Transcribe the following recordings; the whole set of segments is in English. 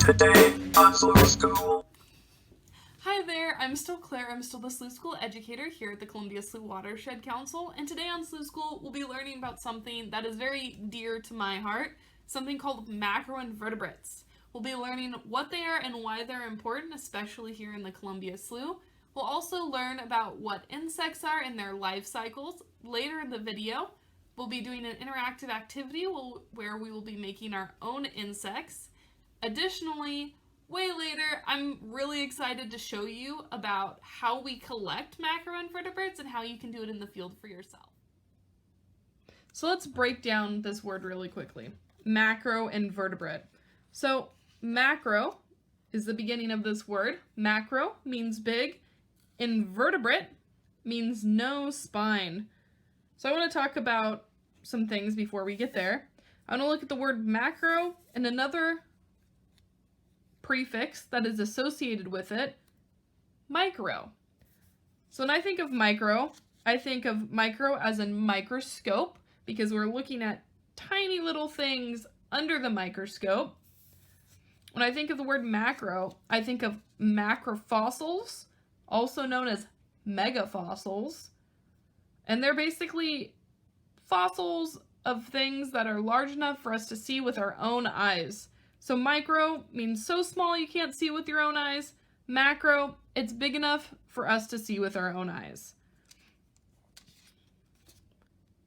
Today on Slough School. Hi there, I'm still Claire. I'm still the Slough School Educator here at the Columbia Slough Watershed Council, and today on Slough School we'll be learning about something that is very dear to my heart, something called macroinvertebrates. We'll be learning what they are and why they're important, especially here in the Columbia Slough. We'll also learn about what insects are and their life cycles later in the video. We'll be doing an interactive activity where we will be making our own insects. Additionally, way later, I'm really excited to show you about how we collect macroinvertebrates and how you can do it in the field for yourself. So let's break down this word really quickly. Macroinvertebrate. So macro is the beginning of this word. Macro means big. Invertebrate means no spine. So I want to talk about some things before we get there. I want to look at the word macro and another prefix that is associated with it, micro. So when I think of micro as a microscope because we're looking at tiny little things under the microscope. When I think of the word macro, I think of macrofossils, also known as megafossils. And they're basically fossils of things that are large enough for us to see with our own eyes. So micro means so small you can't see with your own eyes. Macro, it's big enough for us to see with our own eyes.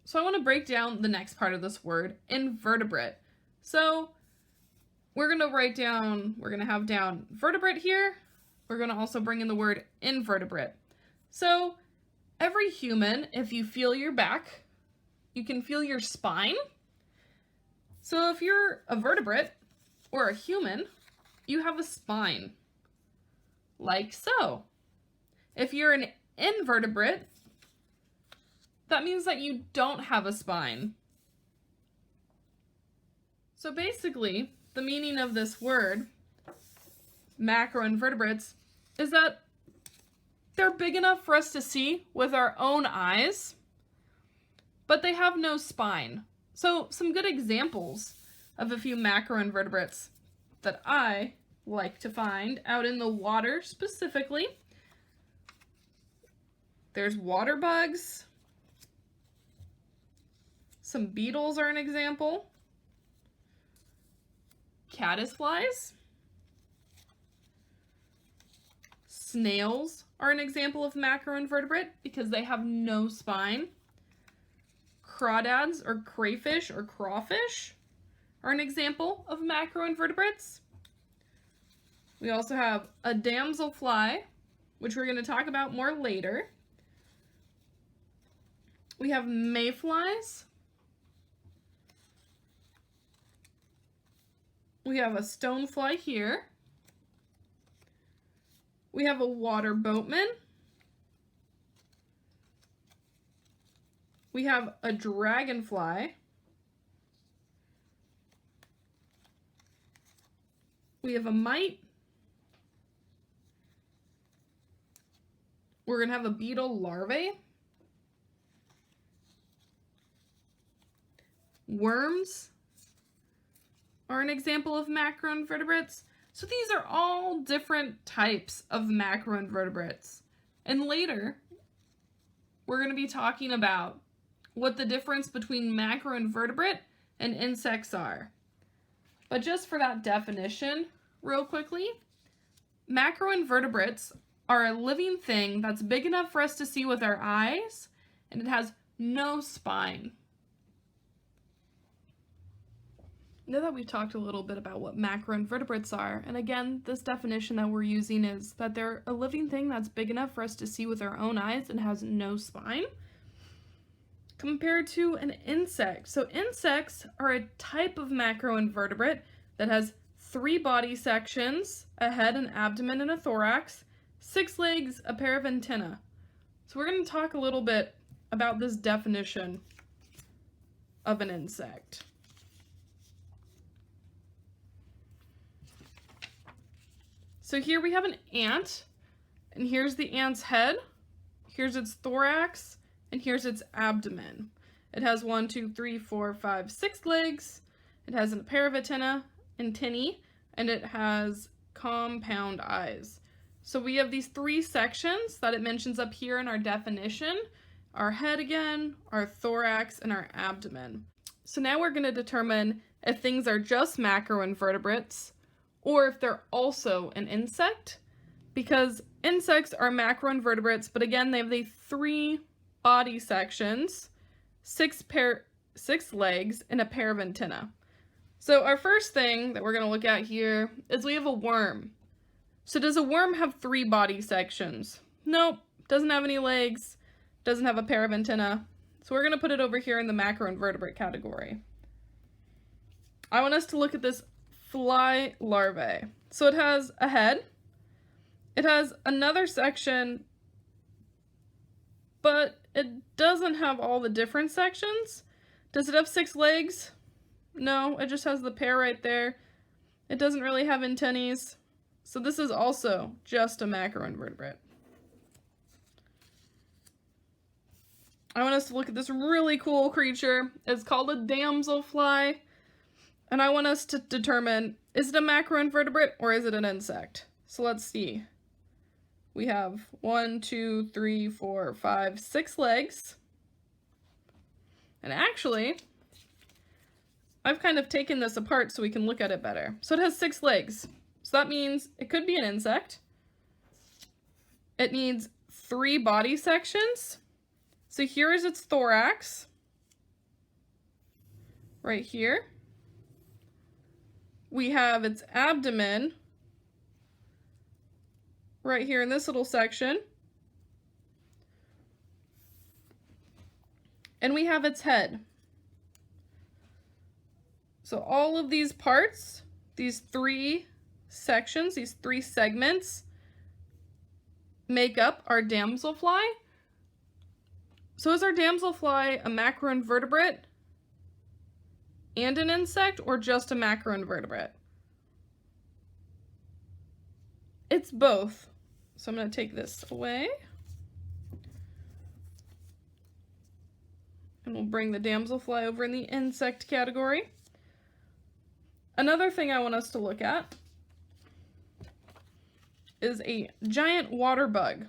So I want to break down the next part of this word, invertebrate. So we're going to have down vertebrate here. We're going to also bring in the word invertebrate. So every human, if you feel your back, you can feel your spine. So if you're a vertebrate or a human, you have a spine, like so. If you're an invertebrate, that means that you don't have a spine. So basically, the meaning of this word, macroinvertebrates, is that they're big enough for us to see with our own eyes, but they have no spine. So some good examples of a few macroinvertebrates that I like to find out in the water specifically. There's water bugs. Some beetles are an example. Caddisflies. Snails are an example of macroinvertebrate because they have no spine. Crawdads or crayfish or crawfish are an example of macroinvertebrates. We also have a damselfly, which we're going to talk about more later. We have mayflies. We have a stonefly here. We have a water boatman. We have a dragonfly. We have a mite. We're going to have a beetle larvae. Worms are an example of macroinvertebrates. So these are all different types of macroinvertebrates. And later, we're going to be talking about what the difference between macroinvertebrate and insects are. But just for that definition, real quickly, macroinvertebrates are a living thing that's big enough for us to see with our eyes, and it has no spine. Now that we've talked a little bit about what macroinvertebrates are, and again, this definition that we're using is that they're a living thing that's big enough for us to see with our own eyes and has no spine, compared to an insect. So insects are a type of macroinvertebrate that has 3 body sections, a head, an abdomen, and a thorax, 6 legs, a pair of antennae. So we're going to talk a little bit about this definition of an insect. So here we have an ant, and here's the ant's head, here's its thorax, and here's its abdomen. It has 1, 2, 3, 4, 5, 6 legs. It has a pair of antennae, and it has compound eyes. So we have these three sections that it mentions up here in our definition: our head again, our thorax, and our abdomen. So now we're going to determine if things are just macroinvertebrates or if they're also an insect, because insects are macroinvertebrates, but again, they have the three body sections, six legs, and a pair of antennae. So our first thing that we're going to look at here is we have a worm. So does a worm have three body sections? Nope, doesn't have any legs, doesn't have a pair of antennae. So we're going to put it over here in the macroinvertebrate category. I want us to look at this fly larvae. So it has a head, it has another section, but it doesn't have all the different sections. Does it have six legs? No, it just has the pair right there. It doesn't really have antennae. So this is also just a macroinvertebrate. I want us to look at this really cool creature. It's called a damselfly. And I want us to determine, is it a macroinvertebrate or is it an insect? So let's see. We have 1, 2, 3, 4, 5, 6 legs. And actually, I've kind of taken this apart so we can look at it better. So it has 6 legs. So that means it could be an insect. It needs 3 body sections. So here is its thorax, right here. We have its abdomen, right here in this little section. And we have its head. So all of these parts, these 3 sections, these 3 segments, make up our damselfly. So is our damselfly a macroinvertebrate and an insect, or just a macroinvertebrate? It's both. So I'm going to take this away. And we'll bring the damselfly over in the insect category. Another thing I want us to look at is a giant water bug.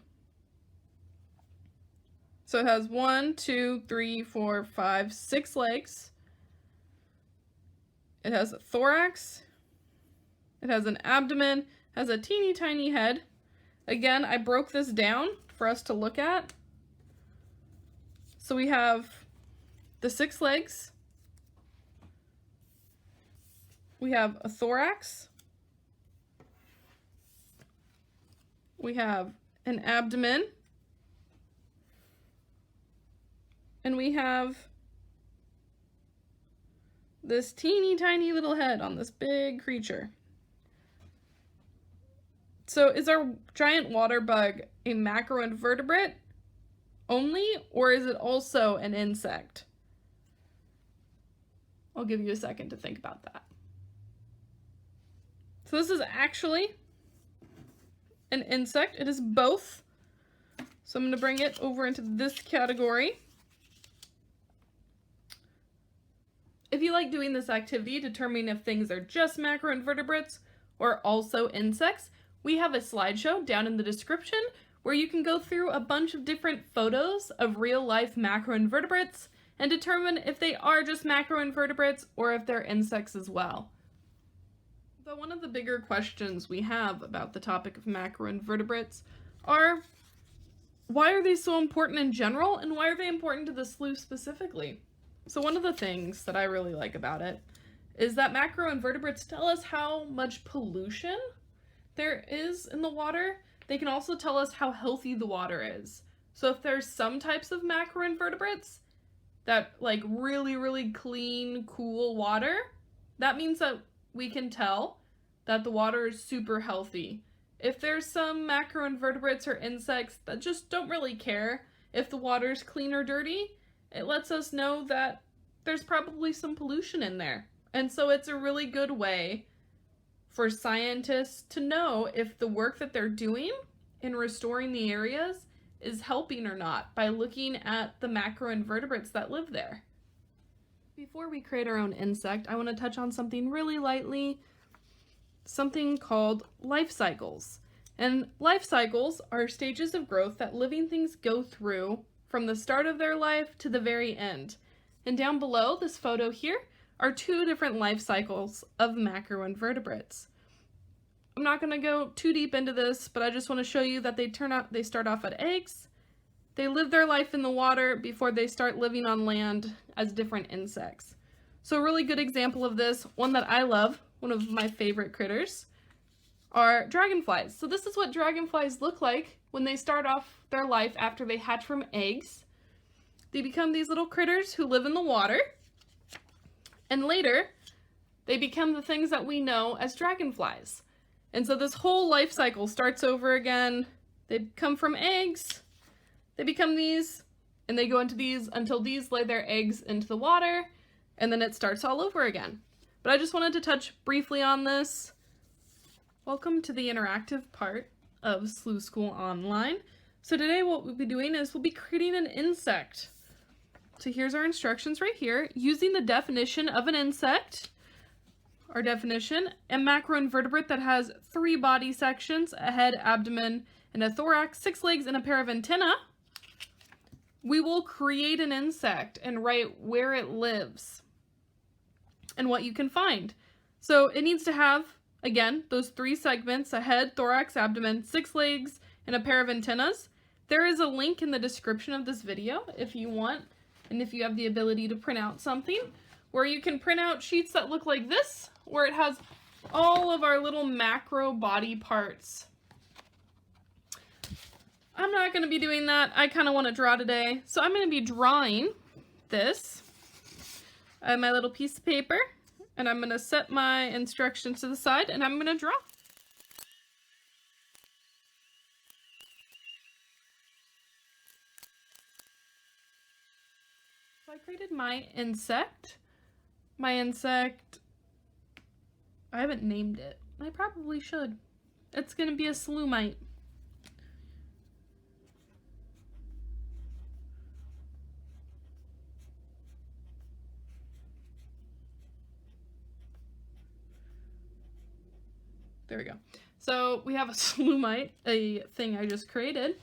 So it has 1, 2, 3, 4, 5, 6 legs. It has a thorax. It has an abdomen, has a teeny tiny head. Again, I broke this down for us to look at. So we have the 6 legs. We have a thorax. We have an abdomen. And we have this teeny tiny little head on this big creature. So is our giant water bug a macroinvertebrate only, or is it also an insect? I'll give you a second to think about that. So this is actually an insect. It is both. So I'm going to bring it over into this category. If you like doing this activity, determining if things are just macroinvertebrates or also insects, we have a slideshow down in the description where you can go through a bunch of different photos of real-life macroinvertebrates and determine if they are just macroinvertebrates or if they're insects as well. But one of the bigger questions we have about the topic of macroinvertebrates are, why are they so important in general, and why are they important to the slough specifically? So one of the things that I really like about it is that macroinvertebrates tell us how much pollution there is in the water. They can also tell us how healthy the water is. So if there's some types of macroinvertebrates that like really clean, cool water, that means that we can tell that the water is super healthy. If there's some macroinvertebrates or insects that just don't really care if the water's clean or dirty, it lets us know that there's probably some pollution in there. And so it's a really good way for scientists to know if the work that they're doing in restoring the areas is helping or not by looking at the macroinvertebrates that live there. Before we create our own insect, I want to touch on something really lightly. something called life cycles. And life cycles are stages of growth that living things go through from the start of their life to the very end. And down below this photo here are two different life cycles of macroinvertebrates. I'm not going to go too deep into this, but I just want to show you that they start off at eggs. They live their life in the water before they start living on land as different insects. So a really good example of this, one that I love, one of my favorite critters, are dragonflies. So this is what dragonflies look like when they start off their life after they hatch from eggs. They become these little critters who live in the water, and later they become the things that we know as dragonflies. And so this whole life cycle starts over again. They come from eggs, they become these, and they go into these until these lay their eggs into the water, and then it starts all over again. But I just wanted to touch briefly on this. Welcome to the interactive part of Slough School Online. So today what we'll be doing is we'll be creating an insect. So here's our instructions right here. Using the definition of an insect, our definition, a macroinvertebrate that has 3 body sections, a head, abdomen, and a thorax, 6 legs, and a pair of antennae. We will create an insect and write where it lives and what you can find. So it needs to have, again, those 3 segments, a head, thorax, abdomen, 6 legs, and a pair of antennas. There is a link in the description of this video if you want, and if you have the ability to print out something, where you can print out sheets that look like this, where it has all of our little macro body parts. I'm not going to be doing that. I kind of want to draw today. So I'm going to be drawing this. I have my little piece of paper, and I'm going to set my instructions to the side, and I'm going to draw. So I created my insect. My insect, I haven't named it. I probably should. It's going to be a Sloughmite. There we go. So we have a Sloughmite, a thing I just created.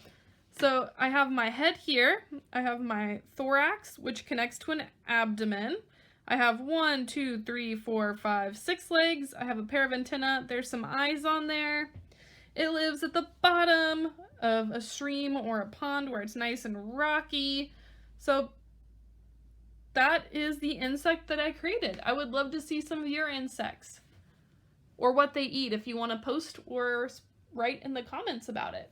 So I have my head here. I have my thorax, which connects to an abdomen. I have 1, 2, 3, 4, 5, 6 legs. I have a pair of antennae. There's some eyes on there. It lives at the bottom of a stream or a pond where it's nice and rocky. So that is the insect that I created. I would love to see some of your insects or what they eat if you want to post or write in the comments about it.